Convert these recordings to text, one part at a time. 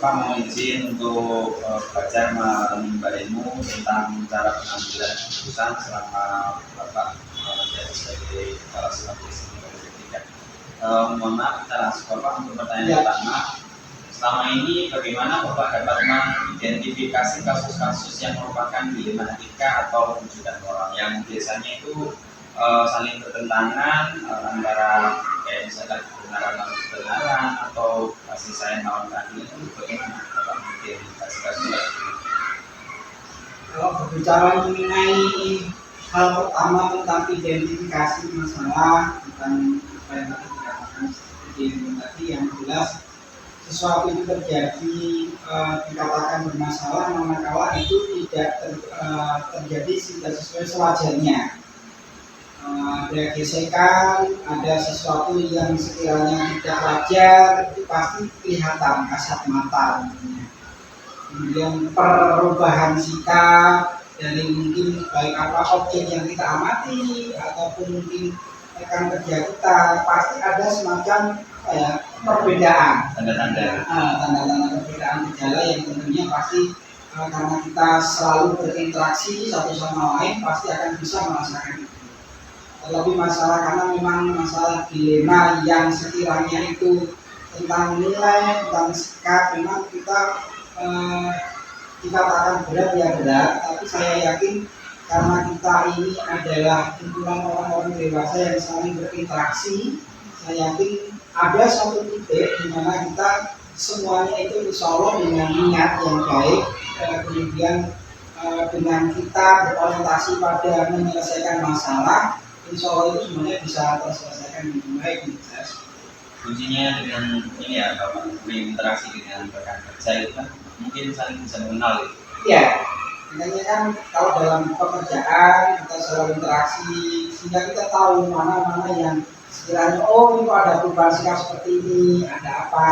Bapak mau izin untuk belajar menimba ilmu tentang cara pengambilan keputusan selama Bapak menjadi sebagai kepala staf ketiga. Mohon maaf, kita langsung Bapak untuk pertanyaan pertama. Selama ini bagaimana Bapak dapat mengidentifikasi kasus-kasus yang merupakan dilematika atau wujudkan moral yang biasanya itu saling bertentangan antara kayak misalkan kebenaran atau kasih sayang lawan keadilan, itu bagaimana Bapak mengidentifikasi kasus? Kalau berbicara mengenai hal pertama tentang identifikasi masalah, tentang apa yang tadi dikatakan seperti tadi, yang jelas sesuatu itu terjadi dikatakan bermasalah manakala itu tidak terjadi tidak sesuai sewajarnya. Ada gesekan, ada sesuatu yang sekiranya tidak wajar, itu pasti kelihatan kasat mata. Kemudian perubahan sikap dari mungkin baik apa objek yang kita amati ataupun mungkin rekan kerja kita, pasti ada semacam perbedaan, tanda-tanda perbedaan gejala yang tentunya pasti karena kita selalu berinteraksi satu sama lain pasti akan bisa merasakan itu. Lebih masalah karena memang masalah dilema yang sekiranya itu tentang nilai, tentang sikap, memang kita dikatakan berat ya berat, tapi saya yakin karena kita ini adalah kumpulan orang-orang dewasa yang saling berinteraksi, saya yakin ada satu titik di mana kita semuanya itu insya Allah dengan niat yang baik, kemudian dengan kita berorientasi pada menyelesaikan masalah, insya Allah itu semuanya bisa terselesaikan dengan baik. Kuncinya dengan ini ya Bapak, berinteraksi dengan rekan kerja itu kan mungkin saling bisa mengenal itu. Ya, makanya kan kalau dalam pekerjaan kita selalu interaksi sehingga kita tahu mana-mana yang sekiranya oh ini ada perubahan sikap seperti ini, ada apa,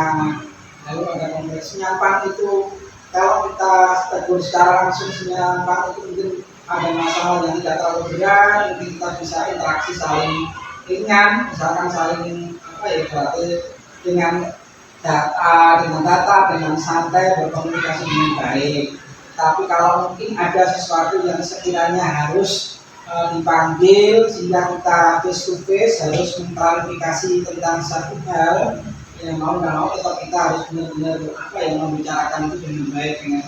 lalu ada konteks senyaman itu. Kalau kita tegur secara langsung senyaman itu mungkin ada masalah yang tidak terlalu berat, mungkin kita bisa interaksi saling ringan, misalkan saling berarti dengan data dengan santai berkomunikasi dengan baik. Tapi kalau mungkin ada sesuatu yang sekiranya harus dipanggil sehingga kita face to face harus mengklarifikasi tentang satu hal, yang mau nggak mau tetap kita harus benar-benar membicarakan itu dengan baik, dengan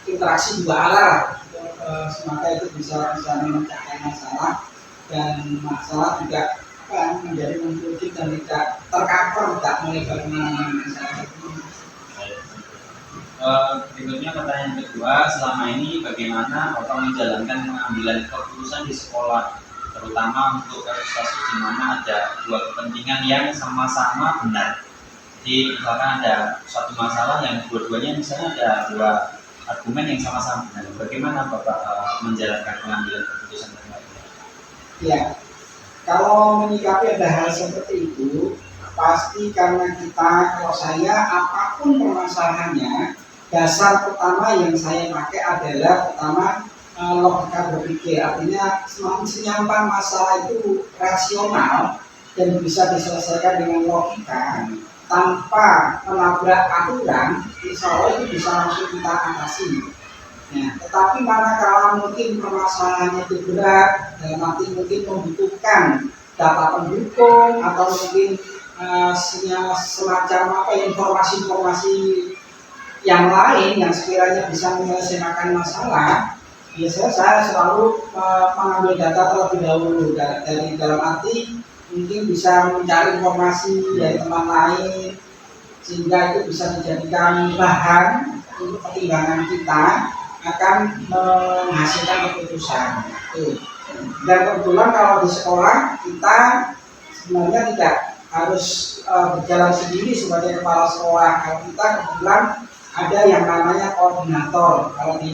interaksi dua arah, semata itu bisa memecahkan masalah dan masalah juga menjadi mengkritik dan tidak tercover, tidak melebar kemana-mana masalah. Berikutnya pertanyaan kedua, selama ini bagaimana Bapak menjalankan pengambilan keputusan di sekolah, terutama untuk kasus-kasus di mana ada dua kepentingan yang sama-sama benar. Jadi misalkan ada suatu masalah yang dua-duanya misalnya ada dua argumen yang sama-sama benar. Bagaimana Bapak menjalankan pengambilan keputusan terkait? Ya, kalau menyikapi ada hal seperti itu, pasti karena kita, kalau saya apapun permasalahannya, dasar pertama yang saya pakai adalah pertama logika berpikir. Artinya semakin senyaman masalah itu rasional dan bisa diselesaikan dengan logika tanpa menabrak aturan, insya Allah itu bisa langsung kita atasi. Nah, tetapi manakala mungkin permasalahannya itu berat, dalam arti mungkin membutuhkan data pendukung atau mungkin semacam informasi-informasi yang lain yang sekiranya bisa menyelesaikan masalah, biasanya saya selalu mengambil data terlebih dahulu dari dalam arti mungkin bisa mencari informasi dari teman lain sehingga itu bisa dijadikan bahan untuk pertimbangan kita akan menghasilkan keputusan. Dan kebetulan kalau di sekolah kita sebenarnya tidak harus berjalan sendiri sebagai kepala sekolah. Kalau kita kebetulan ada yang namanya koordinator. Kalau di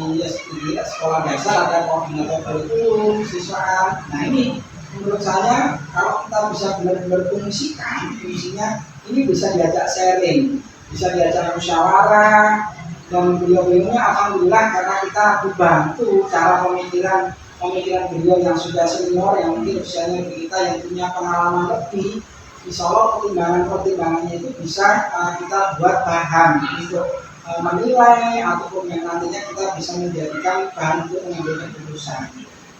sekolah dasar ada koordinator kurikulum, siswa. Nah ini menurut saya kalau kita bisa benar-benar fungsinya ini bisa diajak sharing, bisa diajak musyawarah, dan beliau-beliaunya alhamdulillah karena kita dibantu cara pemikiran beliau yang sudah senior, yang mungkin usianya lebih kita, yang punya pengalaman lebih, insya Allah pertimbangannya itu bisa kita buat bahan untuk menilai ataupun yang nantinya kita bisa menjadikan bahan untuk mengambil keputusan.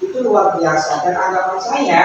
Itu luar biasa, dan anggapan saya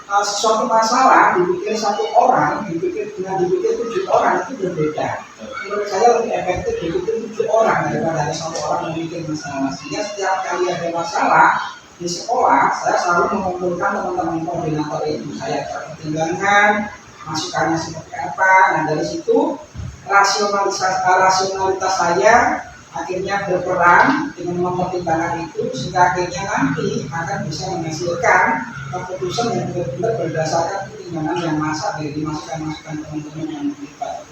sesuatu masalah dipikir satu orang, dipikir 7 orang itu berbeda. Menurut saya lebih efektif dipikir 7 orang daripada hanya satu orang memikir masalah. Sehingga setiap kali ada masalah di sekolah, saya selalu mengumpulkan teman-teman koordinator itu. Saya pertimbangkan masukannya seperti apa. Nah, dari situ rasionalitas saya akhirnya berperan dengan mempertimbangkan itu, sehingga akhirnya nanti akan bisa menghasilkan keputusan yang benar-benar berdasarkan pertimbangan yang masak dari masukan-masukan teman-teman yang terlibat.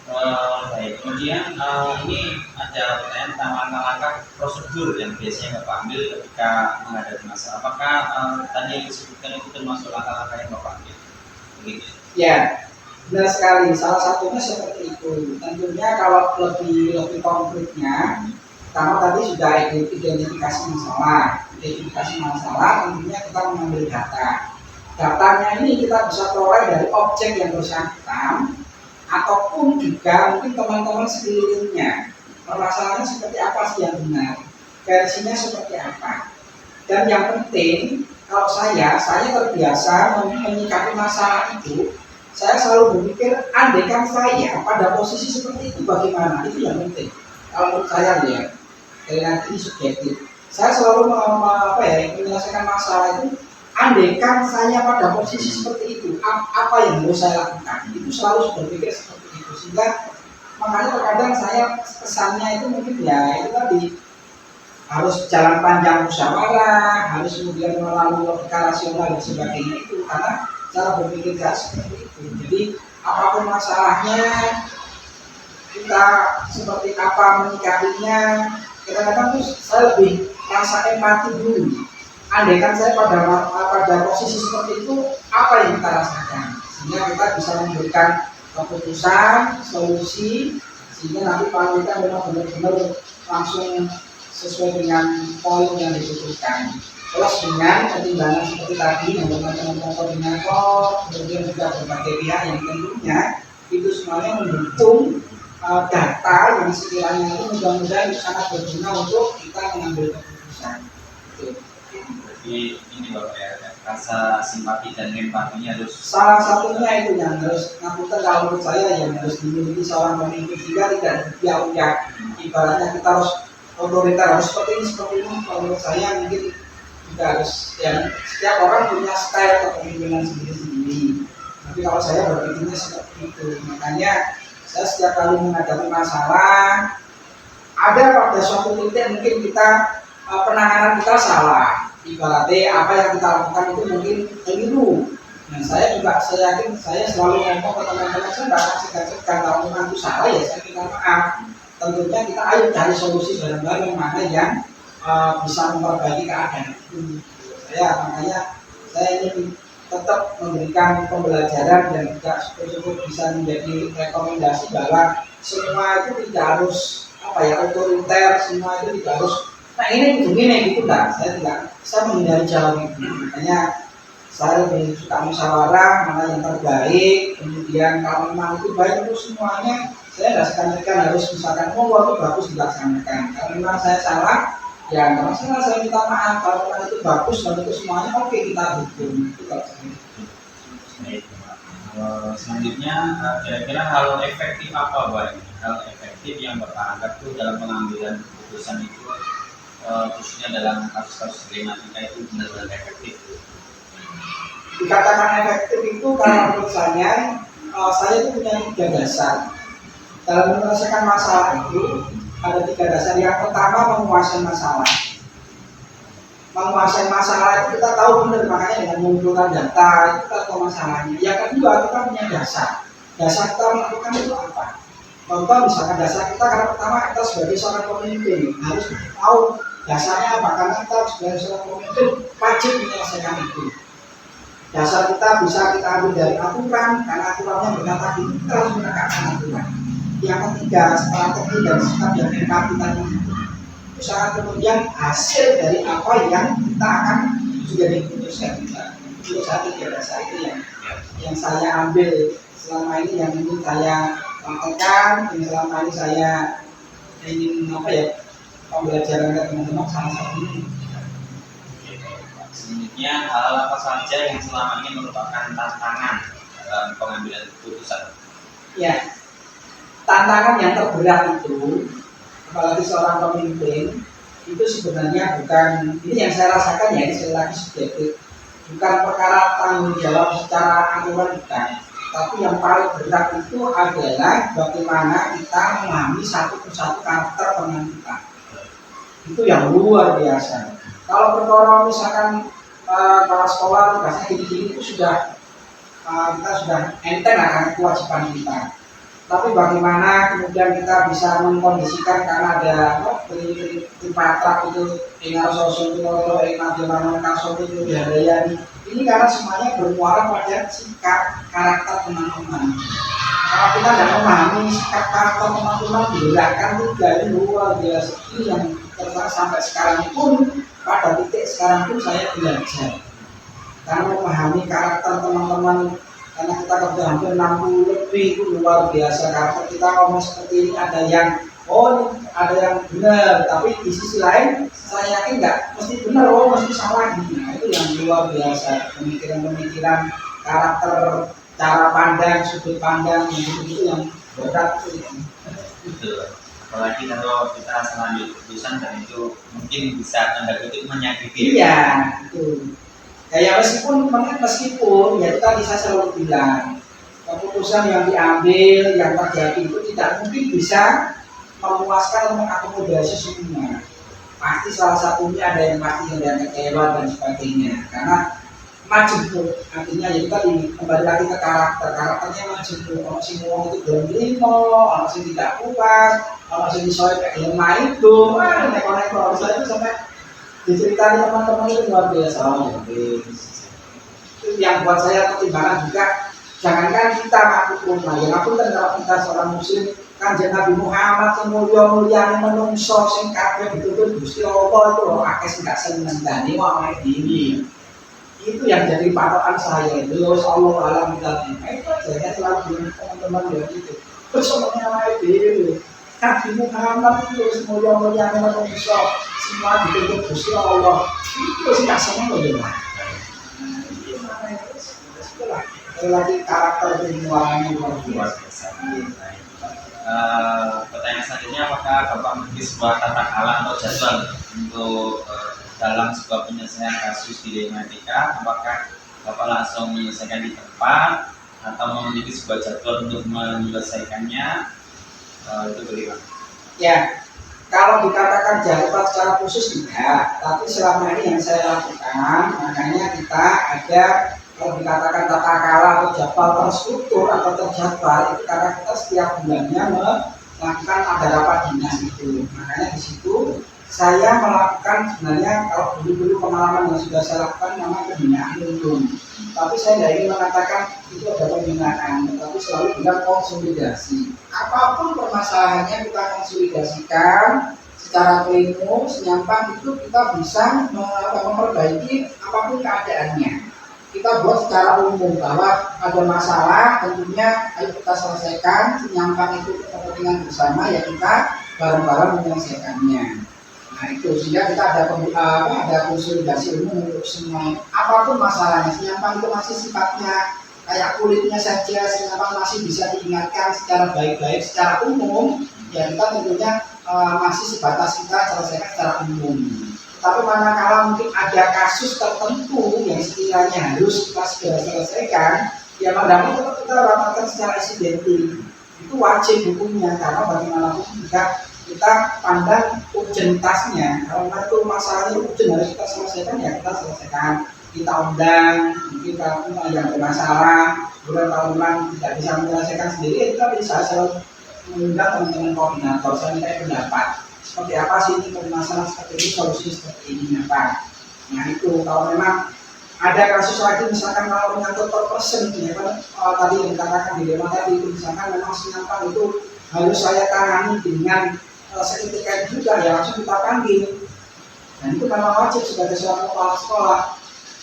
Baik, kemudian ini ada pertanyaan tentang langkah-langkah prosedur yang biasanya Bapak ambil ketika menghadapi masalah. Apakah tadi yang disebutkan itu termasuk langkah-langkah yang Bapak ambil? Begitu. Ya, benar sekali. Salah satunya seperti itu. Tentunya kalau lebih konkretnya, pertama tadi sudah identifikasi masalah. Identifikasi masalah, tentunya kita mengambil data. Datanya ini kita bisa peroleh dari objek yang bersangkutan, ataupun juga mungkin teman-teman sekelilingnya. Permasalahannya seperti apa sih yang benar, versinya seperti apa. Dan yang penting, kalau saya terbiasa menyikapi masalah itu, saya selalu berpikir, andaikan saya pada posisi seperti itu bagaimana, itu yang penting. Kalau menurut saya ya, dari nanti subjektif, saya selalu menyelesaikan masalah itu, andaikan saya pada posisi seperti itu, apa yang harus saya lakukan? Itu selalu berpikir seperti itu. Sehingga makanya terkadang saya kesannya itu mungkin ya itu tadi, harus jalan panjang musyawarah, harus kemudian melalui logika rasional dan sebagainya itu, karena cara berpikir saya seperti itu. Jadi apapun masalahnya, kita seperti apa menyikapinya, kadang-kadang tuh saya lebih merasa empati dulu. Andaikan saya pada posisi seperti itu, apa yang kita rasakan, sehingga kita bisa memberikan keputusan, solusi, sehingga nanti kita memang benar-benar langsung sesuai dengan poin yang dibutuhkan. Terus dengan pertimbangan seperti tadi, yang teman-teman koordinator, kemudian juga berbagai pihak yang tentunya itu semuanya mendukung data yang sekiranya itu mudah-mudahan sangat berguna untuk kita mengambil keputusan. Jadi ini Bapak ya, rasa simpati dan empatinya harus. Salah satunya itu yang harus, ngapunten kalau menurut saya yang harus dimiliki seorang pemimpin, juga tidak diuyak. Ibaratnya kita harus otoriter, harus seperti ini. Kalau menurut saya mungkin juga harus, ya setiap orang punya style kepemimpinan sendiri-sendiri. Tapi kalau saya berpikirnya seperti itu, makanya saya setiap kali menghadapi masalah, ada pada suatu titik mungkin kita penanganan kita salah. Ibaratnya apa yang kita lakukan itu mungkin keliru. Nah, saya yakin saya selalu ngomong ke teman-teman, saya tidak akan segan-segan kalau memang itu salah ya saya minta maaf. Tentunya kita ayo cari solusi bareng-bareng mana yang bisa memperbaiki keadaan itu. Makanya saya ingin tetap memberikan pembelajaran dan juga syukur-syukur bisa menjadi rekomendasi bahwa semua itu tidak harus otoriter, semua itu tidak harus ini begini gitu lah. Saya menghindari jawab itu. Makanya saya lebih suka musyawarah mana yang terbaik. Kemudian kalau memang itu baik itu semuanya, saya tidak sekan-sekan harus misalkan itu bagus dilaksanakan. Kalau memang saya salah, ya nggak masalah, saya minta maaf. Kalau memang itu bagus dan itu semuanya oke, kita dukung. Itu kalau selanjutnya kira-kira hal efektif apa Pak? Hal efektif yang Bapak anggap tuh dalam pengambilan keputusan itu, khususnya dalam kasus-kasus dilematika itu benar-benar efektif. Dikatakan efektif itu kalau menurut saya itu punya 3 dasar. Dalam menyelesaikan masalah itu ada 3 dasar. Yang pertama, menguasai masalah. Menguasai masalah itu kita tahu benar, makanya dengan mengumpulkan data itu kita tahu masalahnya. Yang kedua, kita punya dasar. Dasar kita melakukan itu apa? Contoh misalkan dasar kita, karena pertama kita sebagai seorang pemimpin harus tahu dasarnya apa, karena kita sebagai seorang pemimpin wajib menyelesaikan itu. Dasar kita bisa kita ambil dari aturan, karena aturannya berkata kita harus menegakkan aturan. Yang ketiga, strategi dan sikap yang empati tadi itu sangat kemudian hasil dari apa yang kita akan menjadi keputusan kita. Itu satu dasar itu yang yang saya ambil selama ini, yang ingin saya sampaikan, yang selama ini saya ingin apa ya, pembelajaran ke teman-teman salah satunya. Selanjutnya, hal apa saja yang selama ini merupakan tantangan dalam pengambilan keputusan? Ya, tantangan yang terberat itu, apalagi seorang pemimpin, itu sebenarnya bukan, ini yang saya rasakan ya, ini sekali lagi subjektif, bukan perkara tanggung jawab secara aturan, bukan. Tapi yang paling berat itu adalah bagaimana kita memahami satu persatu karakter teman kita. Itu yang luar biasa. Kalau perkara misalkan kalau sekolah tugasnya gini-gini itu sudah kita sudah enteng akan kewajiban kita. Tapi bagaimana kemudian kita bisa mengkondisikan karena ada patrak itu ingat sosok itu bagaimana kasus itu dihargai ini karena semuanya bermuara pada sikap karakter teman-teman. Kalau kita tidak memahami sikap karakter teman-teman digerakkan tiga ini luar biasa. Ini yang terus sampai sekarang pun pada titik sekarang pun saya belajar karena memahami karakter teman-teman. Karena kita kerja hampir 60 lebih itu luar biasa karakter kita ngomong seperti ini ada yang ada yang benar, tapi di sisi lain saya yakin nggak mesti benar, mesti salah. Nah itu yang luar biasa, pemikiran-pemikiran karakter, cara pandang, sudut pandang itu yang berat itu. Betul. Apalagi kalau kita selanjutnya keputusan dan itu mungkin bisa tanda kutip menyakiti. Iya, itu. Ya meskipun ya itu tadi saya selalu bilang keputusan yang diambil, yang terjadi itu tidak mungkin bisa memuaskan atau mengakomodasi semua. Pasti salah satunya ada yang kecewa dan sebagainya. Karena majemuk, artinya ya tadi kembali lagi ke karakternya majemuk. Kalau si wong itu belum terima, kalau si tidak puas, kalau si disoal kayak yang main tuh, neko-neko saya itu sampai diceritain teman-teman itu luar biasa. Itu yang buat saya pertimbangan juga. Jangankan kita makhluk rumah, yang aku kalau kita seorang muslim, Kanjeng Nabi Muhammad yang mulia-mulia menungso sing kabeh betul-betul Gusti Allah itu loh akeh sing gak seneng dani wae diri. Itu yang jadi patokan saya. Beliau sallallahu alaihi wasallam. Itu aja selalu bilang teman-teman ya gitu. Bersama wae diri. Nabi Muhammad itu mulia-mulia menungso semua betul-betul Gusti Allah. Itu sing gak seneng loh ya. Lagi karakter penyualannya luar biasa. Pertanyaan selanjutnya, apakah Bapak memiliki sebuah tata kelola atau jadwal untuk dalam sebuah penyelesaian kasus dilematika? Apakah Bapak langsung menyelesaikan di tempat atau memiliki sebuah jadwal untuk menyelesaikannya? Itu bagaimana? Ya, kalau dikatakan jadwal secara khusus tidak, tapi selama ini yang saya lakukan, makanya kita ada kalau dikatakan tata kelola atau jadwal terstruktur atau terjadwal itu karena kita setiap bulannya melakukan ada rapat dinas itu. Makanya di situ saya melakukan sebenarnya kalau dulu pengalaman yang sudah saya lakukan namanya pembinaan umum. Tapi saya tidak ingin mengatakan itu ada pembinaan, tetapi selalu bilang konsolidasi. Apapun permasalahannya kita konsolidasikan secara pleno, senyampang itu kita bisa memperbaiki apapun keadaannya. Kita buat secara umum bahwa ada masalah tentunya ayo kita selesaikan senyampang itu kepentingan bersama ya kita bareng-bareng menyelesaikannya. Nah itu sehingga kita ada konsolidasi umum untuk semua apapun masalahnya. Senyampang itu masih sifatnya kayak kulitnya saja, senyampang masih bisa diingatkan secara baik-baik secara umum ya kita tentunya masih sebatas kita selesaikan secara umum. Tapi manakala mungkin ada kasus tertentu yang sekiranya harus kita segera selesaikan, ya padahal tetap kita rapatkan secara insidentil. Itu wajib hukumnya karena bagaimanapun juga kita pandang urgenitasnya. Kalau itu masalahnya urgent harus kita selesaikan, ya kita selesaikan. Kita undang, mungkin kalau yang bermasalah, bukan kalau memang tidak bisa menyelesaikan sendiri, ya kita bisa selalu mengundang teman-teman koordinator, saya minta pendapat. Seperti apa sih ini permasalahan seperti ini, solusi seperti ini apa? Nah itu kalau memang ada kasus lagi misalkan kalau menyangkut per person ya kan tadi yang dikatakan di demo tadi itu misalkan memang senyampang itu harus saya tangani dengan seketika juga ya langsung kita panggil. Dan itu memang wajib sebagai seorang kepala sekolah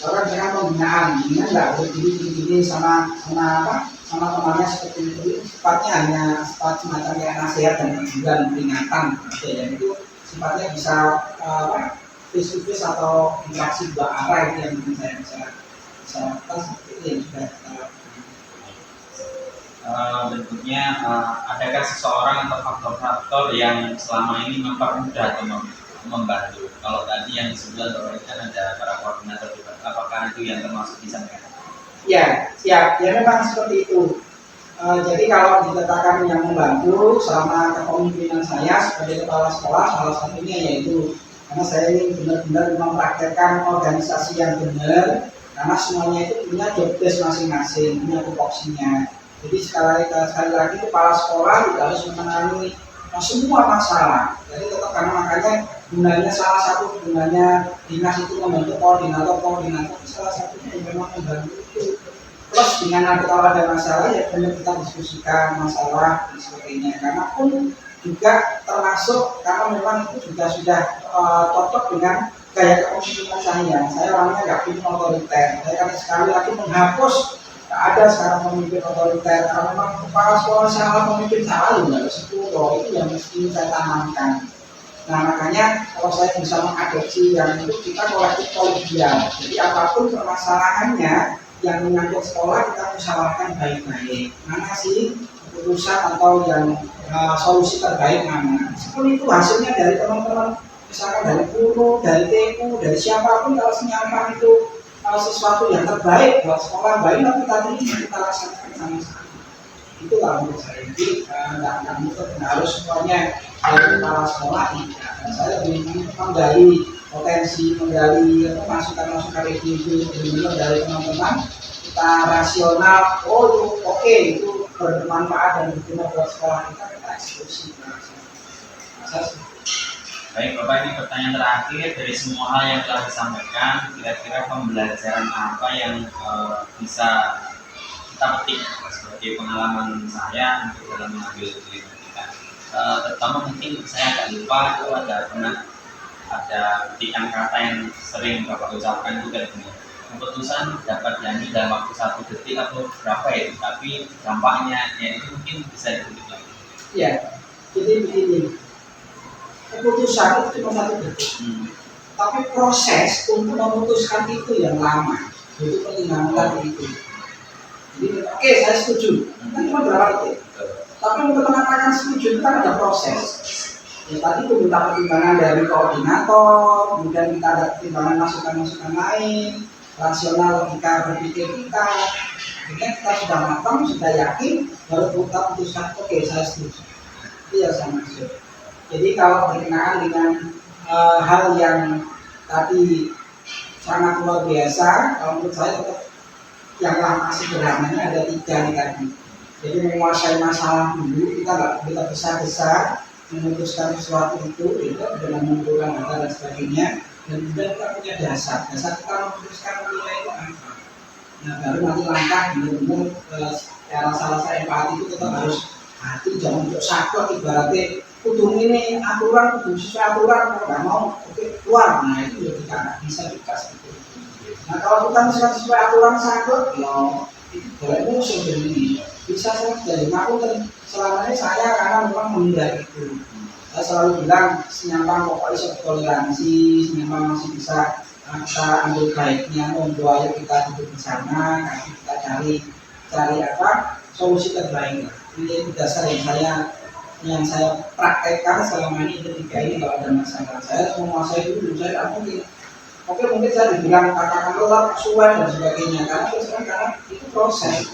Orang dengan pembinaan, ini nggak boleh gini sama temannya seperti itu. Sifatnya hanya sifat semacam kayak nasihat dan teguran peringatan, gitu ya. Itu sifatnya bisa face to face atau interaksi dua arah itu yang mungkin saya bisa lakukan seperti itu yang sudah kita lakukan. Bentuknya adakah seseorang atau faktor-faktor yang selama ini mempermudah atau membantu? Kalau tadi yang disebut kan ada para koordinator juga, apakah itu yang termasuk di sana? Ya, siap. Ya memang seperti itu. Jadi kalau dikatakan yang membantu selama kepemimpinan saya sebagai kepala sekolah, salah satunya yaitu karena saya ini benar-benar mempraktekkan organisasi yang benar, karena semuanya itu punya job desk masing-masing, punya tupoksinya. Jadi sekali lagi kepala sekolah tidak harus menangani semua masalah. Jadi tetap karena makanya gunanya salah satu gunanya dinas itu membentuk koordinator salah satunya yang memang membantu itu. Plus dengan kalau ada masalah ya benar kita diskusikan masalah dan sebagainya. Karena pun juga termasuk karena memang itu juga sudah cocok dengan gaya kepemimpinan saya. Saya orangnya nggak punya otoriter. Saya kan sekali lagi menghapus nggak ada sekarang pemimpin otoriter. Karena memang kepala sekolah salah pemimpin salah nggak sepuluh itu yang mesti saya tanamkan. Nah makanya kalau saya bisa mengadopsi yang itu kita kolektif kolegial. Jadi apapun permasalahannya yang menyangkut sekolah kita musyawarahkan baik-baik. Mana sih keputusan atau yang solusi terbaik mana? Meskipun itu hasilnya dari teman-teman, misalkan dari guru, dari TU, dari siapapun kalau senyaman itu sesuatu yang terbaik buat sekolah baik, tapi tadi kita laksanakan sama-sama. Itu lah menurut saya. Jadi nggak harus semuanya dari kepala sekolah tidak. Dan saya lebih menggali potensi, menggali masukan-masukan itu benar-benar dari teman-teman. Kita rasional, oh itu oke, itu bermanfaat dan berguna buat sekolah kita eksekusi. Baik Bapak, ini pertanyaan terakhir dari semua hal yang telah disampaikan, kira-kira pembelajaran apa yang bisa kita petik sebagai pengalaman saya untuk dalam mengambil pendidikan. Terutama mungkin saya agak lupa itu ada petikan kata yang sering Bapak ucapkan itu kayak gini, keputusan dapat diambil dalam waktu 1 detik atau berapa ya, tapi dampaknya ya itu mungkin bisa dikutip lagi. Ya, jadi begini, keputusan itu cuma 1 detik, tapi proses untuk memutuskan itu yang lama, itu pertimbangan itu. Jadi oke, saya setuju, kan cuma berapa detik, tapi untuk mengatakan setuju itu kan ada proses. Ya tadi itu minta pertimbangan dari koordinator, kemudian kita ada pertimbangan masukan-masukan lain, rasional logika berpikir kita. Kemudian kita sudah matang, sudah yakin, baru kita putuskan oke, saya setuju. Itu yang saya maksud. Jadi kalau berkenaan dengan hal yang tadi sangat luar biasa, kalau menurut saya tetap yang lama sederhananya ada 3 nih tadi. Jadi menguasai masalah dulu, kita nggak bisa besar-besar memutuskan sesuatu itu dengan mengumpulkan data dan sebagainya, dan kemudian kita punya dasar kita memutuskan nilai itu apa. Nah baru nanti langkah benar-benar cara salah empati itu tetap harus hati, jangan untuk sakit ibaratnya kudu ini aturan, kudu sesuai aturan, kalau nggak mau oke keluar. Nah itu juga kita nggak bisa juga seperti itu. Nah kalau kita misalkan sesuai aturan sakit, no, itu boleh musuh ini bisa saja. Aku selama ini saya karena memang menghindari itu. Saya selalu bilang senyaman pokoknya soal toleransi, senyaman masih bisa kita ambil baiknya, membuat kita duduk bersama, kita cari apa solusi terbaik. Ini dasar yang saya praktekkan selama ini ketika ini kalau ada masalah. Saya menguasai dulu, saya tidak mungkin. Oke mungkin saya dibilang katakan lelah, suai dan sebagainya. Karena itu proses,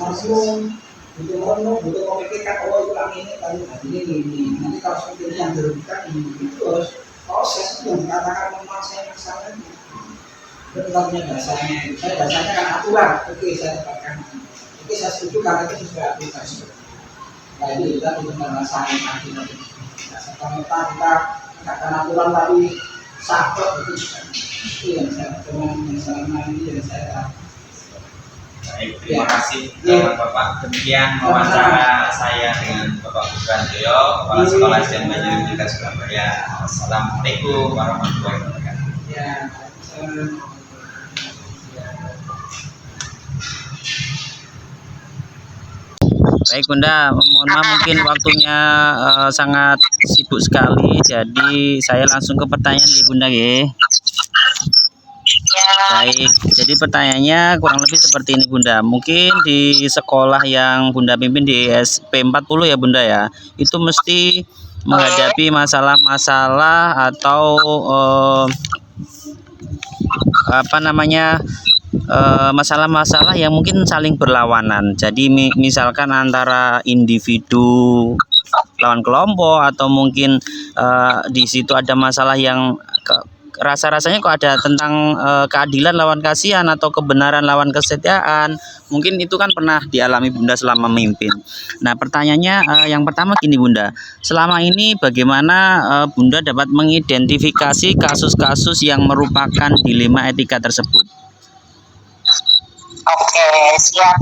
butuh memikirkan oh itu ini. Nanti kalau seperti ini yang dirugikan ini itu harus proses itu yang dikatakan menguasai masalah itu. Kita punya dasarnya. Saya dasarnya kan aturan. Oke saya dapatkan. Oke saya setuju karena itu sesuai aplikasi. Nah ini kita tidak merasakan tadi. Serta-merta kita katakan aturan tapi sakit itu yang saya temukan selama ini yang saya. Baik, terima kasih Bapak. Demikian wawancara saya dengan Bapak Subranjoyo, Kepala Sekolah SDN Banyu Tiga Surabaya. Assalamualaikum warahmatullahi wabarakatuh. Ya, Baik Bunda, mohon maaf mungkin waktunya sangat sibuk sekali, jadi saya langsung ke pertanyaan ya Bunda ya. Ya, Baik, jadi pertanyaannya kurang lebih seperti ini Bunda. Mungkin di sekolah yang Bunda pimpin di SP 40 ya Bunda ya, itu mesti menghadapi masalah-masalah atau apa namanya masalah-masalah yang mungkin saling berlawanan. Jadi misalkan antara individu lawan kelompok atau mungkin di situ ada masalah yang rasa-rasanya kok ada tentang keadilan lawan kasihan atau kebenaran lawan kesetiaan. Mungkin itu kan pernah dialami Bunda selama memimpin. Nah, pertanyaannya yang pertama gini Bunda. Selama ini bagaimana Bunda dapat mengidentifikasi kasus-kasus yang merupakan dilema etika tersebut? oke, siap.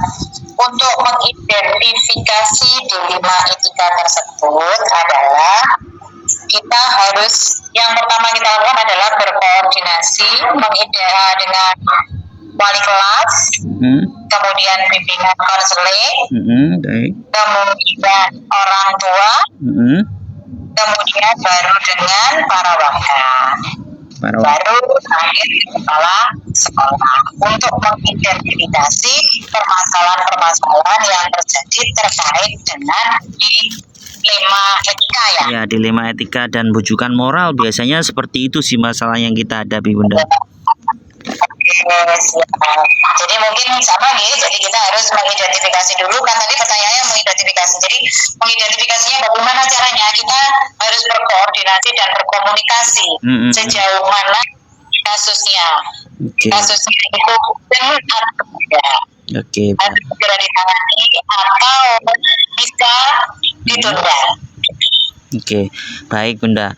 Untuk mengidentifikasi dilema etika tersebut adalah kita harus, yang pertama kita lakukan adalah berkoordinasi dengan wali kelas, kemudian bimbingan konseling, Baik. kemudian orang tua, kemudian baru dengan para warga, baru terakhir kepala sekolah untuk mengidentifikasi permasalahan-permasalahan yang terjadi terkait dengan dilema etika ya. Ya, dilema etika dan bujukan moral biasanya seperti itu sih masalah yang kita hadapi Bunda. Oke, siap. Jadi mungkin sama nih, jadi kita harus mengidentifikasi dulu, kan tadi pertanyaannya mengidentifikasi. Jadi mengidentifikasinya bagaimana caranya? Kita harus berkoordinasi dan berkomunikasi sejauh mana kasusnya. Kasusnya itu benar atau tidak. Harus segera ditangani atau bisa ditunda. Oke, baik Bunda.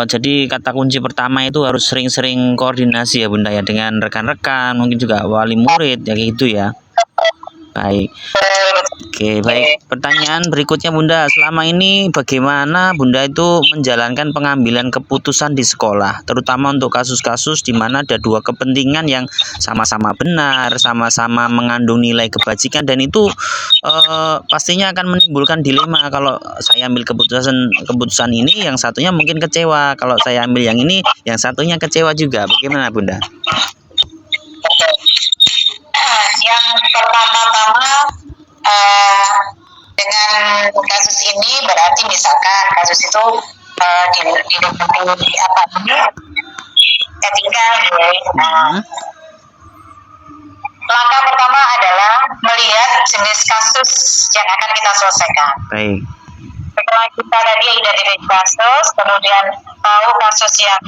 Jadi kata kunci pertama itu harus sering-sering koordinasi ya Bunda ya dengan rekan-rekan, mungkin juga wali murid ya gitu ya. Baik. Oke, baik. Pertanyaan berikutnya Bunda, selama ini bagaimana Bunda itu menjalankan pengambilan keputusan di sekolah, terutama untuk kasus-kasus di mana ada dua kepentingan yang sama-sama benar, sama-sama mengandung nilai kebajikan, dan itu pastinya akan menimbulkan dilema. Kalau saya ambil keputusan ini, yang satunya mungkin kecewa. Kalau saya ambil yang ini, yang satunya kecewa juga. Bagaimana Bunda? Yang pertama-tama dengan kasus ini berarti misalkan kasus itu dilindungi apa etika langkah pertama adalah melihat jenis kasus yang akan kita selesaikan. Baik. Setelah kita tadi identifikasi kasus, kemudian tahu kasus yang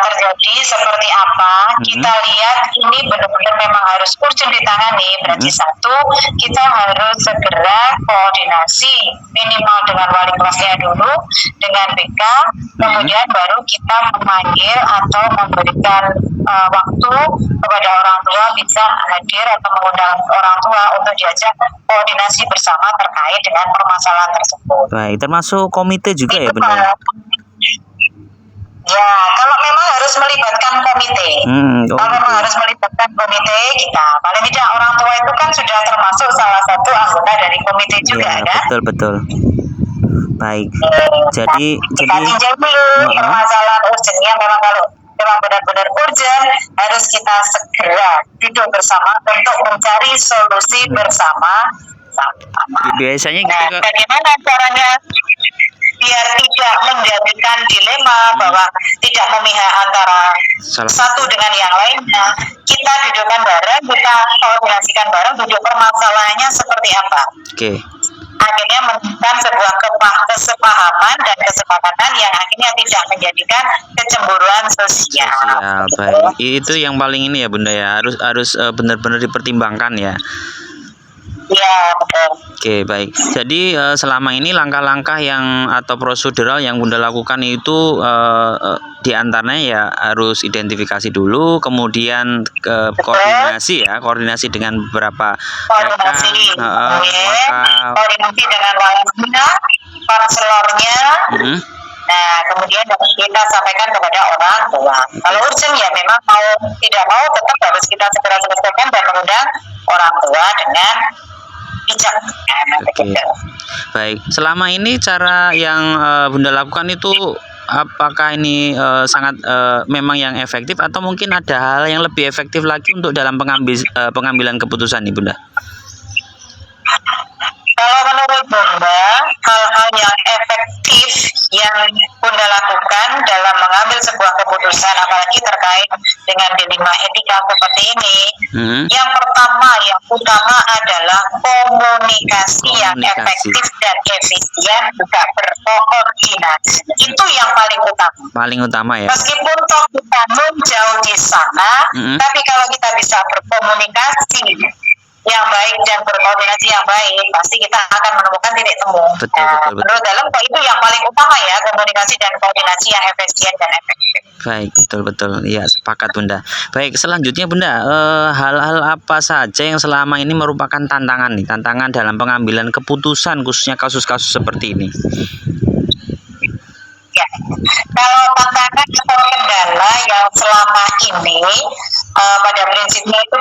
terjadi seperti apa, kita lihat ini benar-benar memang harus urgent ditangani. Berarti satu, kita harus segera koordinasi minimal dengan wali kelasnya dulu, dengan BK, kemudian baru kita memanggil atau memberikan waktu kepada orang tua, bisa hadir atau mengundang orang tua untuk diajak koordinasi bersama terkait dengan permasalahan tersebut. Baik, termasuk komite juga ya Bunda? Ya, kalau memang harus melibatkan komite, kalau memang harus melibatkan komite, kita paling tidak orang tua itu kan sudah termasuk salah satu anggota dari komite juga, ya, kan? Betul. Baik. Jadi tinjau dulu permasalahan urgennya. Memang kalau memang benar-benar urgent, harus kita segera duduk bersama untuk mencari solusi bersama. Biasanya gitu. Bagaimana caranya biar tidak menjadikan dilema bahwa tidak memihak antara satu dengan yang lainnya, kita dudukkan bareng, kita koordinasikan bareng, duduk permasalahannya seperti apa. Akhirnya menemukan sebuah kesepahaman dan kesepakatan yang akhirnya tidak menjadikan kecemburuan sosial. Baik. Itu yang paling ini ya Bunda ya, harus benar-benar dipertimbangkan ya. Ya, betul. Oke, baik. Jadi selama ini langkah-langkah yang atau prosedural yang Bunda lakukan itu diantaranya ya harus identifikasi dulu, kemudian koordinasi dengan beberapa koordinasi dengan walinya, konselornya. Nah, kemudian kita sampaikan kepada orang tua. Kalau urgent ya memang mau tidak mau tetap harus kita segera selesaikan dan mengundang orang tua dengan bijak. Nah, Oke. begitu. Baik, selama ini cara yang Bunda lakukan itu apakah ini sangat memang yang efektif atau mungkin ada hal yang lebih efektif lagi untuk dalam pengambilan keputusan nih Bunda? Kalau menurut Bunda, hal-hal yang efektif yang Bunda lakukan dalam mengambil sebuah keputusan, apalagi terkait dengan dilema etika seperti ini, yang pertama, yang utama adalah komunikasi yang efektif dan efisien, juga berkoordinasi. Itu yang paling utama. Paling utama ya. Meskipun toh kita jauh di sana, tapi kalau kita bisa berkomunikasi yang baik dan berkoordinasi yang baik, pasti kita akan menemukan titik temu. Betul. Menurut dalam itu yang paling utama ya, komunikasi dan koordinasi yang efisien dan efektif. Baik, betul. Ya, sepakat Bunda. Baik, selanjutnya Bunda, hal-hal apa saja yang selama ini merupakan tantangan dalam pengambilan keputusan khususnya kasus-kasus seperti ini? Ya, kalau tantangan atau kendala yang selama ini pada prinsipnya itu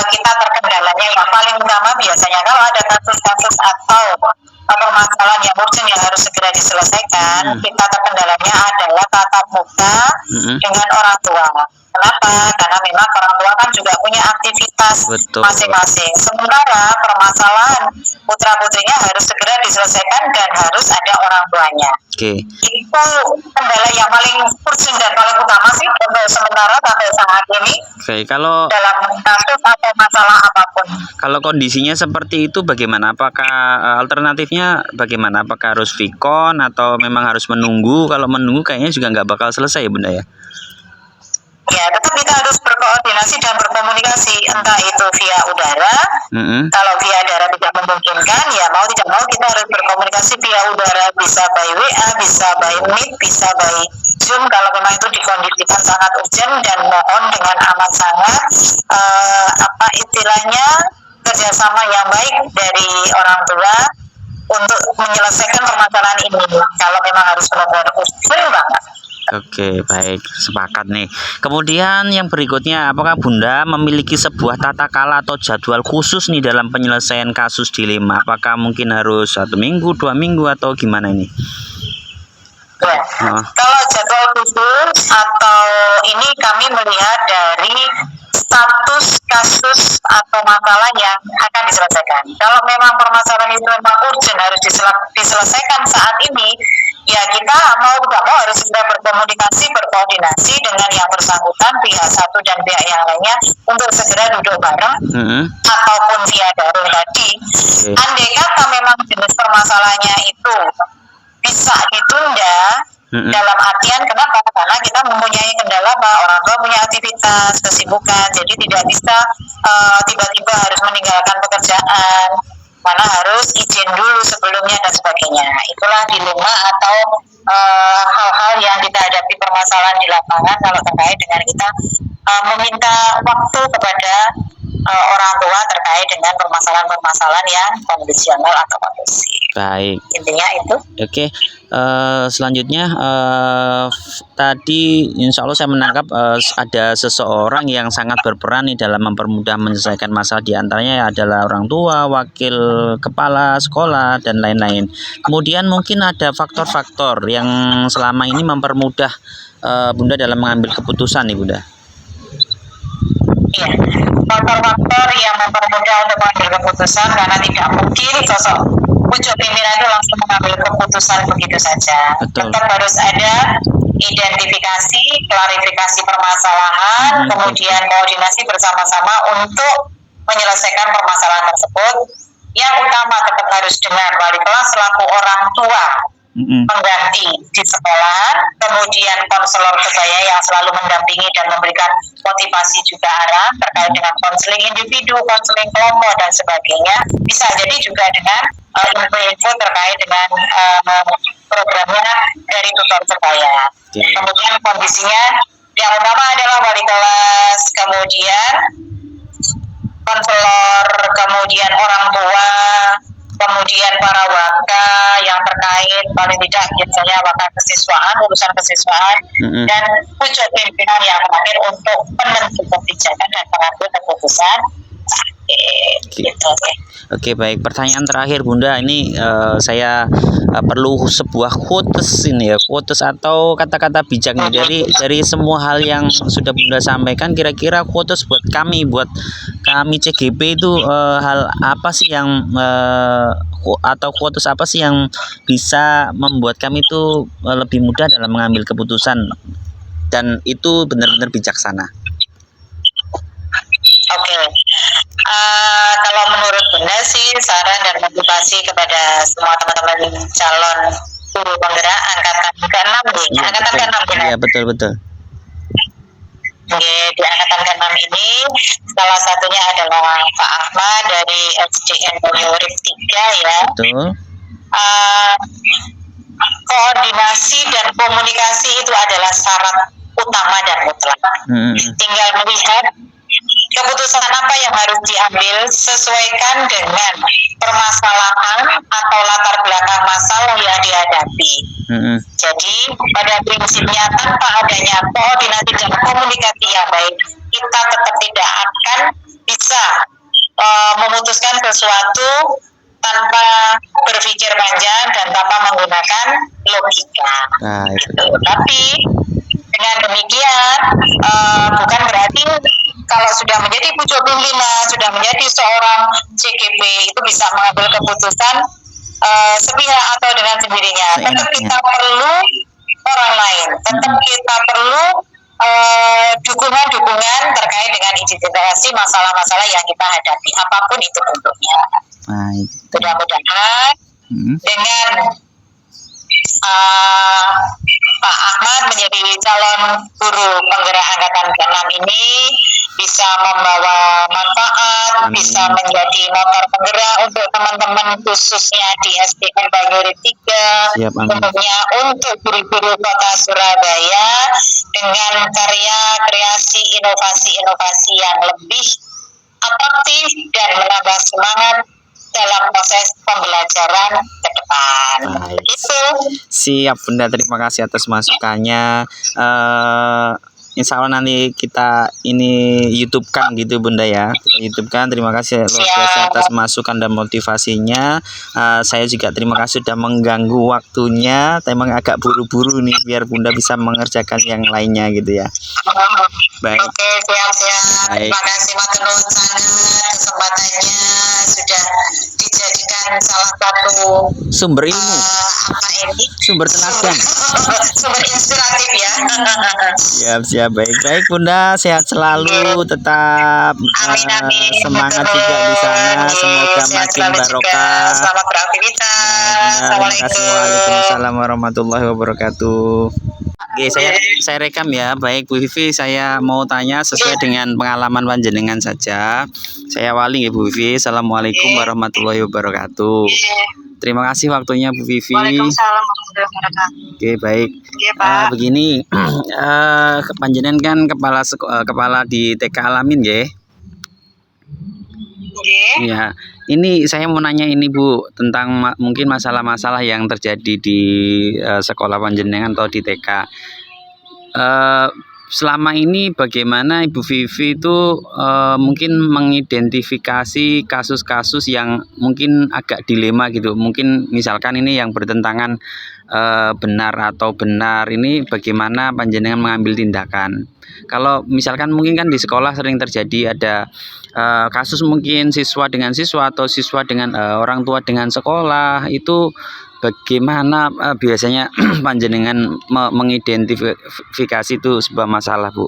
kita terkendalanya yang paling utama biasanya kalau ada kasus-kasus atau permasalahan yang urgent yang harus segera diselesaikan, kita terkendalanya adalah tatap muka dengan orang tua. Kenapa? Karena memang orang tua kan juga punya aktivitas masing-masing. Sementara permasalahan putra-putrinya harus segera diselesaikan dan harus ada orang tuanya. Itu kendala yang paling urgent dan paling utama sih untuk sementara sampai saat ini. Kalau dalam kasus atau masalah apapun. Kalau kondisinya seperti itu bagaimana? Apakah alternatifnya bagaimana? Apakah harus vikon atau memang harus menunggu? Kalau menunggu kayaknya juga nggak bakal selesai ya Bunda ya? Ya, tetap kita harus berkoordinasi dan berkomunikasi, entah itu via udara. Kalau via udara tidak memungkinkan, ya mau tidak mau kita harus berkomunikasi via udara, bisa by WA, bisa by Meet, bisa by Zoom kalau memang itu dikondisikan sangat urgent, dan mohon dengan amat sangat istilahnya kerjasama yang baik dari orang tua untuk menyelesaikan permasalahan ini. Kalau memang harus benar-benar urgent banget. Oke, baik, sepakat nih. Kemudian yang berikutnya, apakah Bunda memiliki sebuah tata kala atau jadwal khusus nih dalam penyelesaian kasus dilema? Apakah mungkin harus 1 minggu, 2 minggu atau gimana ini? Ya. Kalau jadwal khusus atau ini kami melihat dari status kasus atau masalah yang akan diselesaikan. Kalau memang permasalahan itu memang urgent harus diselesaikan saat ini, ya kita mau tidak mau harus segera berkomunikasi, berkoordinasi dengan yang bersangkutan, pihak satu dan pihak yang lainnya untuk segera duduk bareng ataupun via daring tadi. Andai kata memang jenis permasalahannya itu bisa ditunda, dalam artian kenapa? Karena kita mempunyai kendala, Pak. Orang tua punya aktivitas, kesibukan, jadi tidak bisa tiba-tiba harus meninggalkan pekerjaan, karena harus izin dulu sebelumnya dan sebagainya. Itulah dilema atau hal-hal yang kita hadapi permasalahan di lapangan kalau terkait dengan kita meminta waktu kepada orang tua terkait dengan permasalahan-permasalahan yang konvensional atau kondusif. Baik. Intinya itu. Oke. Selanjutnya tadi insya Allah saya menangkap ada seseorang yang sangat berperan nih dalam mempermudah menyelesaikan masalah, diantaranya adalah orang tua, wakil kepala sekolah dan lain-lain. Kemudian mungkin ada faktor-faktor yang selama ini mempermudah Bunda dalam mengambil keputusan nih Bunda. Iya, faktor-faktor yang mempermudah untuk mengambil keputusan karena tidak mungkin sosok pucuk pimpinan itu langsung mengambil keputusan begitu saja. Tetap harus ada identifikasi, klarifikasi permasalahan, kemudian koordinasi bersama-sama untuk menyelesaikan permasalahan tersebut. Yang utama tetap harus dengan wali kelas selaku orang tua pengganti di sekolah, kemudian konselor kebaya yang selalu mendampingi dan memberikan motivasi juga arah terkait dengan konseling individu, konseling kelompok dan sebagainya. Bisa jadi juga dengan info-info terkait dengan programnya dari tutor sebaya. Kemudian kondisinya yang utama adalah wali kelas, kemudian konselor, kemudian orang tua, kemudian para waka yang terkait paling tidak biasanya waka kesiswaan, urusan kesiswaan, dan pucuk pimpinan yang terakhir untuk penentu kebijakan dan pengambil keputusan. Gitu. Oke, baik. Pertanyaan terakhir Bunda, ini saya perlu sebuah quotes ini ya, quotes atau kata-kata bijak nih dari semua hal yang sudah Bunda sampaikan. Kira-kira quotes buat kami CGP itu hal apa sih yang atau quotes apa sih yang bisa membuat kami itu lebih mudah dalam mengambil keputusan dan itu benar-benar bijaksana. Oke. Kalau menurut Bunda sih saran dan motivasi kepada semua teman-teman calon guru penggerak angkatan ke-6 Iya, angkatan betul. ke-6 Iya, betul. Oke, di angkatan ke-6 ini salah satunya adalah Pak Ahmad dari SDN Urip 3 ya. Betul. Koordinasi dan komunikasi itu adalah syarat utama dan mutlak. Tinggal melihat keputusan apa yang harus diambil sesuaikan dengan permasalahan atau latar belakang masalah yang dihadapi. Jadi pada prinsipnya tanpa adanya koordinasi dan komunikasi yang baik, kita tetap tidak akan bisa memutuskan sesuatu tanpa berpikir panjang dan tanpa menggunakan logika. Nah, itu. Tapi dengan demikian bukan berarti kalau sudah menjadi pucuk pimpinan, sudah menjadi seorang CGP itu bisa mengambil keputusan sepihak atau dengan sendirinya. Tetap kita perlu orang lain, tetap kita perlu dukungan-dukungan terkait dengan identifikasi masalah-masalah yang kita hadapi, apapun itu bentuknya. Baik. Mudah-mudahan dengan Pak Ahmad menjadi calon guru penggerak angkatan ke-6 ini bisa membawa manfaat, bisa menjadi motor penggerak untuk teman-teman khususnya di SDN Banyurit 3, umumnya untuk guru-guru kota Surabaya dengan karya kreasi inovasi-inovasi yang lebih atraktif dan menambah semangat dalam proses pembelajaran ke depan. Itu. Siap Bunda, terima kasih atas masukannya. Insya Allah nanti kita ini YouTube-kan gitu Bunda ya. Kita YouTube-kan. Terima kasih luar biasa atas masukan dan motivasinya. Saya juga terima kasih sudah mengganggu waktunya. Memang agak buru-buru nih biar Bunda bisa mengerjakan yang lainnya gitu ya. Baik. Oke, siap. Terima kasih Mas Nuhun sangat kesempatannya sudah dijadikan salah satu sumber ilmu, sumber tenaga, sumber inspiratif ya. Siap baik Bunda, sehat selalu, tetap semangat juga di sana, semoga makin barokah. Selamat beraktivitas. Assalamualaikum. Waalaikumsalam warahmatullahi wabarakatuh. Oke, saya rekam ya. Baik Bu Vivi, saya mau tanya sesuai dengan pengalaman panjenengan saja. Saya Wali ya Bu Vivi. Assalamualaikum warahmatullahi wabarakatuh. Terima kasih waktunya Bu Vivi. Waalaikumsalam warahmatullahi wabarakatuh. Oke, baik. Begini, panjenengan kan kepala di TK Alamin ya. Ya, ini saya mau nanya ini Bu tentang mungkin masalah-masalah yang terjadi di sekolah panjenengan atau di TK. Selama ini bagaimana Ibu Vivi itu mungkin mengidentifikasi kasus-kasus yang mungkin agak dilema gitu. Mungkin misalkan ini yang bertentangan benar atau benar, ini bagaimana panjenengan mengambil tindakan. Kalau misalkan mungkin kan di sekolah sering terjadi ada kasus mungkin siswa dengan siswa atau siswa dengan orang tua dengan sekolah, itu bagaimana biasanya panjenengan mengidentifikasi itu sebuah masalah Bu?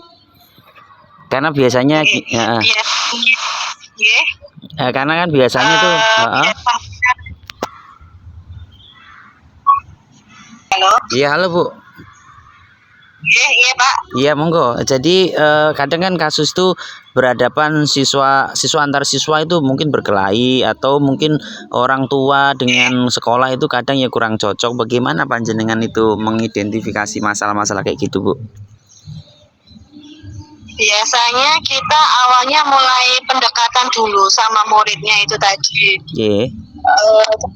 Karena biasanya karena kan biasanya tuh halo. Iya, halo Bu. Iya Pak. Iya monggo. Jadi kadang kan kasus tuh berhadapan siswa antar siswa itu mungkin berkelahi atau mungkin orang tua dengan sekolah itu kadang ya kurang cocok. Bagaimana panjenengan itu mengidentifikasi masalah-masalah kayak gitu Bu? Biasanya kita awalnya mulai pendekatan dulu sama muridnya itu tadi.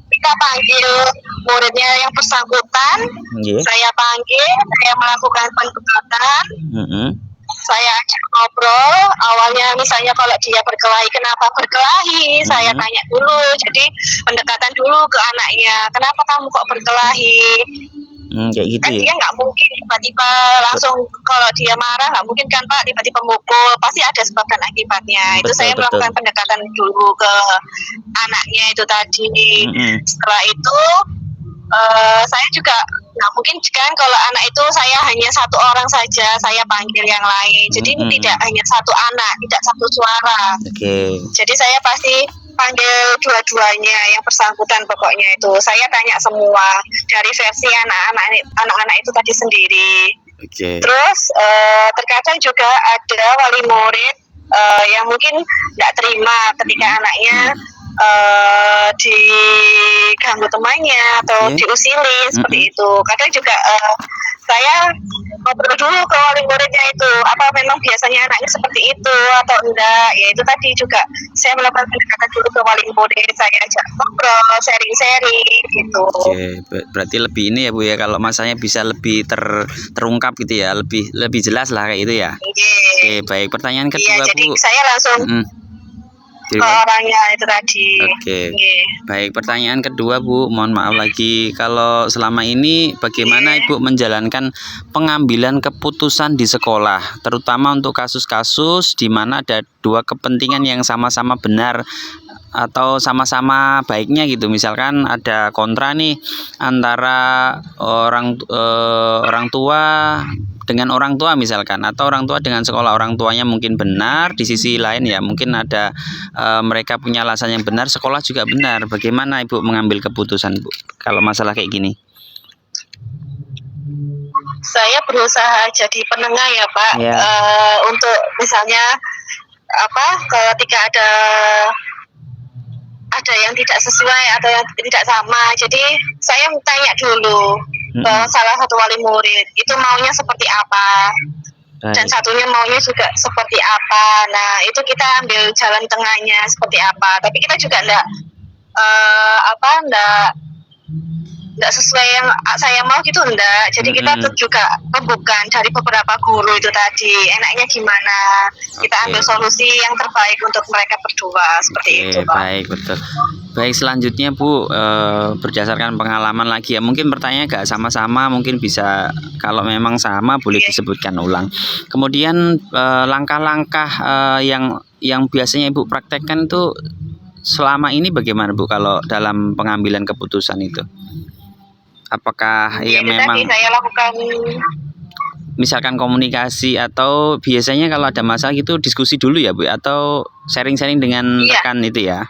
Kita panggil muridnya yang bersangkutan, saya panggil, saya melakukan pendekatan. saya ajak ngobrol, awalnya misalnya kalau dia berkelahi, kenapa berkelahi, saya tanya dulu, jadi pendekatan dulu ke anaknya, kenapa kamu kok berkelahi, Kayak gitu kan ya. dia nggak mungkin tiba-tiba langsung, kalau dia marah nggak mungkin kan Pak tiba-tiba mukul, pasti ada sebab dan akibatnya. Itu Betul, saya betul. melakukan pendekatan dulu ke anaknya itu tadi. Setelah itu saya juga nggak mungkin kan kalau anak itu saya hanya satu orang saja, saya panggil yang lain. Jadi tidak hanya satu anak, tidak satu suara. Oke. Jadi saya pasti panggil dua-duanya yang bersangkutan, pokoknya itu saya tanya semua dari versi anak-anak itu tadi sendiri. Oke. Terus terkadang juga ada wali murid yang mungkin nggak terima ketika anaknya diganggu temannya atau diusilin seperti itu. Kadang juga saya ngobrol dulu ke wali muridnya itu, apa memang biasanya anaknya seperti itu atau enggak. Ya itu tadi juga saya melakukan pendekatan dulu ke wali murid, saya ajak ngobrol, sharing-sharing gitu. Oke, berarti lebih ini ya Bu ya, kalau masanya bisa lebih terungkap gitu ya, lebih jelas lah kayak gitu ya. Oke, baik, pertanyaan kedua jadi Bu. saya langsung ke orangnya itu tadi. Oke. Baik, pertanyaan kedua Bu, mohon maaf lagi, kalau selama ini bagaimana Ibu menjalankan pengambilan keputusan di sekolah, terutama untuk kasus-kasus di mana ada dua kepentingan yang sama-sama benar atau sama-sama baiknya gitu. Misalkan ada kontra nih antara orang tua dengan orang tua misalkan, atau orang tua dengan sekolah, orang tuanya mungkin benar, di sisi lain ya mungkin ada mereka punya alasan yang benar, sekolah juga benar. Bagaimana Ibu mengambil keputusan Bu kalau masalah kayak gini? Saya berusaha jadi penengah ya Pak, untuk misalnya ketika ada yang tidak sesuai atau yang tidak sama, jadi saya tanya dulu ke salah satu wali murid itu maunya seperti apa, dan satunya maunya juga seperti apa. Nah itu kita ambil jalan tengahnya seperti apa, tapi kita juga enggak sesuai yang saya mau gitu, enggak. Jadi kita juga rembukan dari beberapa guru itu tadi, enaknya gimana, kita ambil solusi yang terbaik untuk mereka berdua, seperti itu Pak. Baik, betul. Baik, selanjutnya Bu, berdasarkan pengalaman lagi ya, mungkin pertanyaannya gak sama-sama, mungkin bisa kalau memang sama boleh disebutkan ulang. Kemudian langkah-langkah yang biasanya Ibu praktekkan itu selama ini bagaimana Bu kalau dalam pengambilan keputusan itu? Apakah ya memang tadi saya lakukan misalkan komunikasi, atau biasanya kalau ada masalah gitu diskusi dulu ya Bu, atau sharing-sharing dengan rekan itu ya?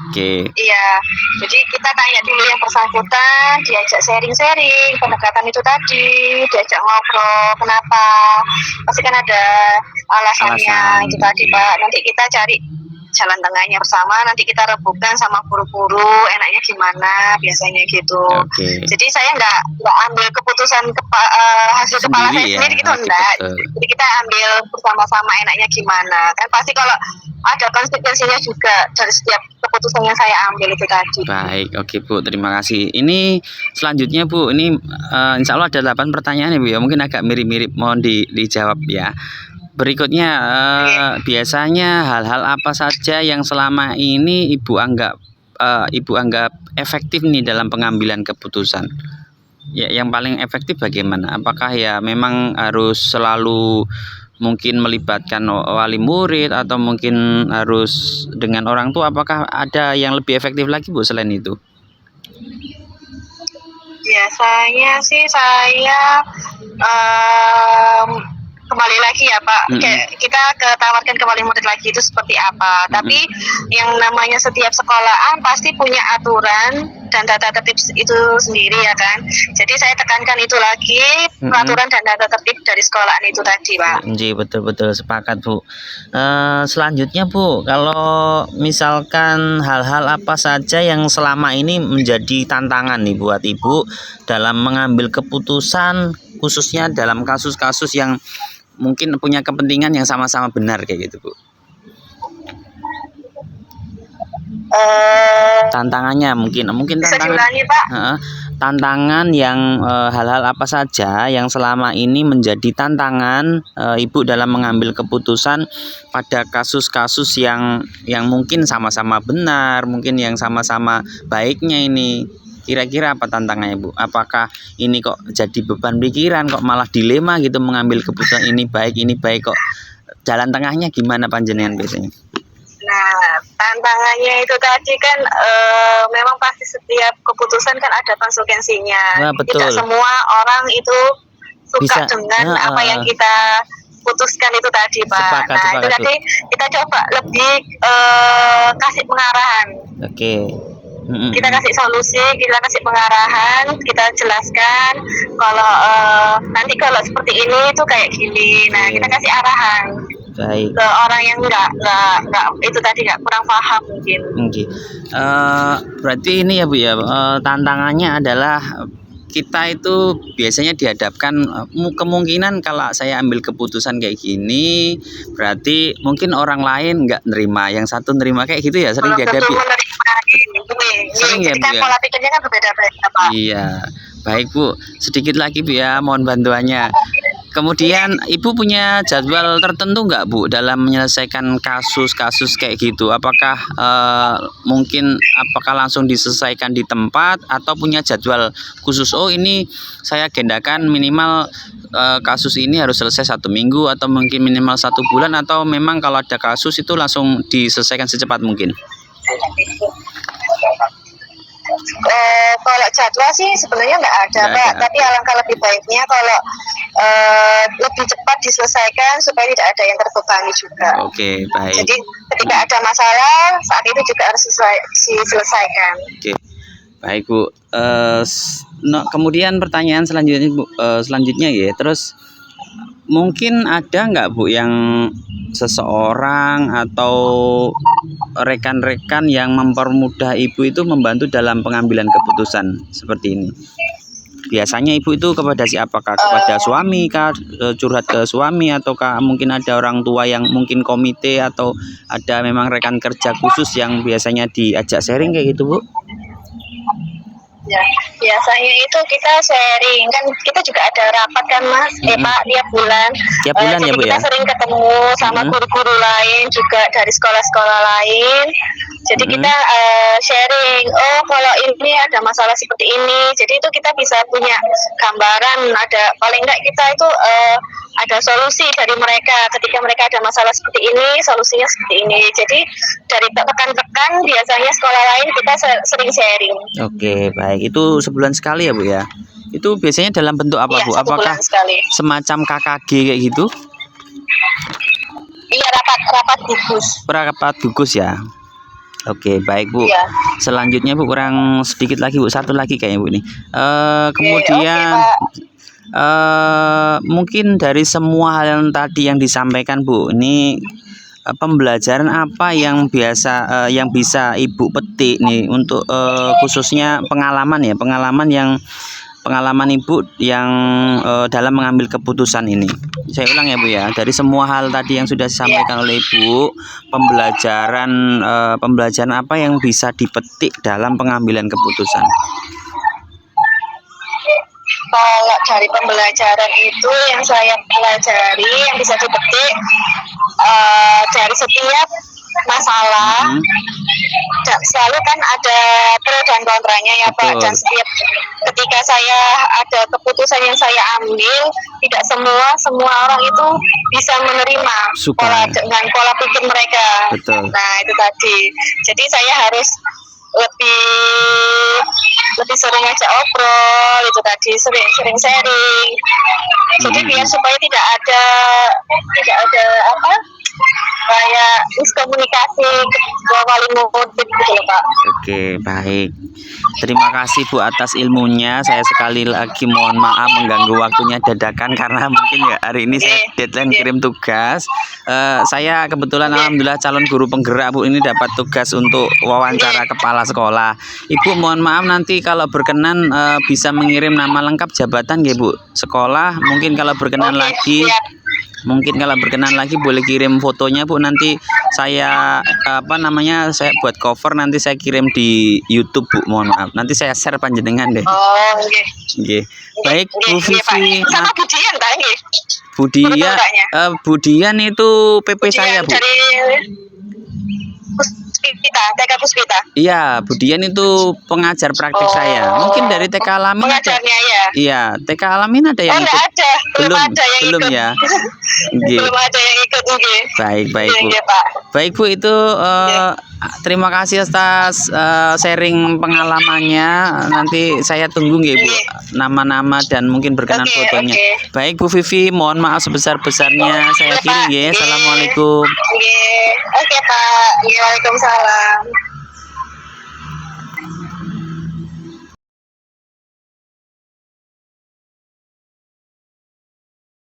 Oke. Iya, jadi kita tanya dulu yang bersangkutan, diajak sharing-sharing pendekatan itu tadi, diajak ngobrol kenapa, pasti kan ada alasannya itu tadi Pak. Nanti kita cari jalan tengahnya bersama, nanti kita rebukan sama guru-guru enaknya gimana biasanya gitu. Jadi saya nggak ambil keputusan hasil kepala saya sendiri gitu, enggak. Jadi kita ambil bersama-sama enaknya gimana, kan pasti kalau ada konsekuensinya juga dari setiap keputusan yang saya ambil itu tadi. Baik, oke Bu, terima kasih. Ini selanjutnya Bu, ini insya Allah ada 8 pertanyaan ya Bu ya, mungkin agak mirip-mirip, mohon dijawab ya. Berikutnya, biasanya hal-hal apa saja yang selama ini Ibu anggap efektif nih dalam pengambilan keputusan? Ya, yang paling efektif bagaimana? Apakah ya memang harus selalu mungkin melibatkan wali murid, atau mungkin harus dengan orang tua? Apakah ada yang lebih efektif lagi Bu selain itu? Biasanya sih saya kembali lagi ya Pak, kita tawarkan ke wali murid lagi itu seperti apa. Tapi yang namanya setiap sekolahan pasti punya aturan dan tata tertib itu sendiri ya kan. Jadi saya tekankan itu lagi, peraturan dan tata tertib dari sekolahan itu tadi Pak. Betul-betul sepakat Bu. Selanjutnya Bu, kalau misalkan hal-hal apa saja yang selama ini menjadi tantangan nih buat Ibu dalam mengambil keputusan, khususnya dalam kasus-kasus yang mungkin punya kepentingan yang sama-sama benar kayak gitu Bu? Tantangannya mungkin Bisa tantangan. diulangi, Pak? tantangan yang hal-hal apa saja yang selama ini menjadi tantangan Ibu dalam mengambil keputusan pada kasus-kasus yang mungkin sama-sama benar, mungkin yang sama-sama baiknya ini. Kira-kira apa tantangannya, Bu? Apakah ini kok jadi beban pikiran, kok malah dilema gitu mengambil keputusan ini baik kok jalan tengahnya gimana panjenengan biasanya? Nah, tantangannya itu tadi kan memang pasti setiap keputusan kan ada konsekuensinya. Nah, betul. Tidak semua orang itu suka dengan apa yang kita putuskan itu tadi, Pak. Itu tadi kita coba lebih kasih pengarahan. Oke. Kita kasih solusi, kita kasih pengarahan, kita jelaskan kalau nanti kalau seperti ini itu kayak gini. Nah, kita kasih arahan. Baik. Ke orang yang nggak itu tadi nggak kurang paham mungkin. Berarti ini ya Bu ya, tantangannya adalah kita itu biasanya dihadapkan kemungkinan kalau saya ambil keputusan kayak gini, berarti mungkin orang lain nggak nerima, yang satu nerima kayak gitu ya, sering dihadapi. Sering ya Bu ya. Pola pikirnya kan berbeda-beda, Pak. Iya, baik Bu. Sedikit lagi Bu ya, mohon bantuannya. Kemudian Ibu punya jadwal tertentu nggak Bu dalam menyelesaikan kasus-kasus kayak gitu? Apakah apakah langsung diselesaikan di tempat atau punya jadwal khusus? Oh ini saya agendakan minimal kasus ini harus selesai 1 minggu atau mungkin minimal 1 bulan, atau memang kalau ada kasus itu langsung diselesaikan secepat mungkin? Kalau jadwal sih sebenarnya nggak ada, Pak. Tapi alangkah lebih baiknya kalau lebih cepat diselesaikan supaya tidak ada yang terbebani juga. Oke, baik. Jadi ketika ada masalah saat itu juga harus diselesaikan. Oke, baik Bu. Kemudian pertanyaan selanjutnya Bu, selanjutnya ya. Terus mungkin ada nggak Bu yang seseorang atau rekan-rekan yang mempermudah Ibu itu membantu dalam pengambilan keputusan seperti ini? Biasanya Ibu itu kepada siapakah? Kepada suami kah, curhat ke suami, ataukah mungkin ada orang tua yang mungkin komite, atau ada memang rekan kerja khusus yang biasanya diajak sharing kayak gitu Bu? Ya, biasanya itu kita sharing, kan kita juga ada rapat kan Mas, Pak, tiap bulan. Tiap bulan ya Bu kita ya? sering ketemu sama guru-guru lain juga dari sekolah-sekolah lain. Jadi kita sharing, oh kalau ini ada masalah seperti ini, jadi itu kita bisa punya gambaran, ada paling enggak kita itu ada solusi dari mereka ketika mereka ada masalah seperti ini, solusinya seperti ini. Jadi dari rekan-rekan biasanya sekolah lain kita sering sharing. Oke, baik. Itu sebulan sekali ya Bu ya? Itu biasanya dalam bentuk apa Bu? Apakah semacam KKG kayak gitu? Iya, rapat gugus. Rapat gugus ya. Oke, baik Bu. Iya. Selanjutnya Bu, kurang sedikit lagi Bu, satu lagi kayaknya Bu ini. Kemudian mungkin dari semua hal yang tadi yang disampaikan Bu, ini pembelajaran apa yang yang bisa Ibu petik nih untuk khususnya pengalaman Ibu yang dalam mengambil keputusan ini. Saya ulang ya Bu ya, dari semua hal tadi yang sudah disampaikan oleh Ibu, pembelajaran apa yang bisa dipetik dalam pengambilan keputusan? Kalau dari pembelajaran itu yang saya pelajari, yang bisa dipetik dari setiap masalah, selalu kan ada pro dan kontranya ya Pak. Dan setiap ketika saya ada keputusan yang saya ambil, tidak semua orang itu bisa menerima dengan pola pikir mereka. Betul. Nah itu tadi. Jadi saya harus lebih sering ngajak obrol, itu tadi sering sharing. Jadi biar supaya tidak ada kayak miskomunikasi ke wali murid gitu loh Pak. Oke, baik. Terima kasih Bu atas ilmunya. Saya sekali lagi mohon maaf mengganggu waktunya dadakan karena mungkin ya hari ini saya deadline kirim tugas. Saya kebetulan alhamdulillah calon guru penggerak Bu, ini dapat tugas untuk wawancara kepala sekolah. Ibu mohon maaf nanti kalau berkenan bisa mengirim nama lengkap jabatan ya Bu sekolah. Mungkin kalau berkenan lagi Mungkin kalau berkenan lagi boleh kirim fotonya Bu, nanti saya saya buat cover, nanti saya kirim di YouTube Bu, mohon maaf. Nanti saya share panjenengan deh. Oh, nggih. Nggih. Baik Bu Nggih, Pak. Vivi. Sama Budian, Pak, nggih. Budian, Betul, Paknya. Budian itu PP saya Bu. Dari Puspita, TK Puspita. Iya, Budian itu pengajar praktik saya. Mungkin dari TK Alamin ada. Pengajarnya ya. Iya, TK Alamin ada yang Oh, ikut. nggak ada. Belum ada yang belum ikut. ya. Nggih. Belum ada yang ikut, nggih. Baik Bu. Nggih, Pak. Baik Bu, itu terima kasih atas sharing pengalamannya. Nanti saya tunggu nggih Bu, nama-nama dan mungkin berkenan Oke, fotonya. oke. Baik Bu Vivi, mohon maaf sebesar-besarnya saya Iya, akhiri Pak. nggih. Nggih. Assalamualaikum. Nggih. Oke, Pak. Nggih, Waalaikumsalam.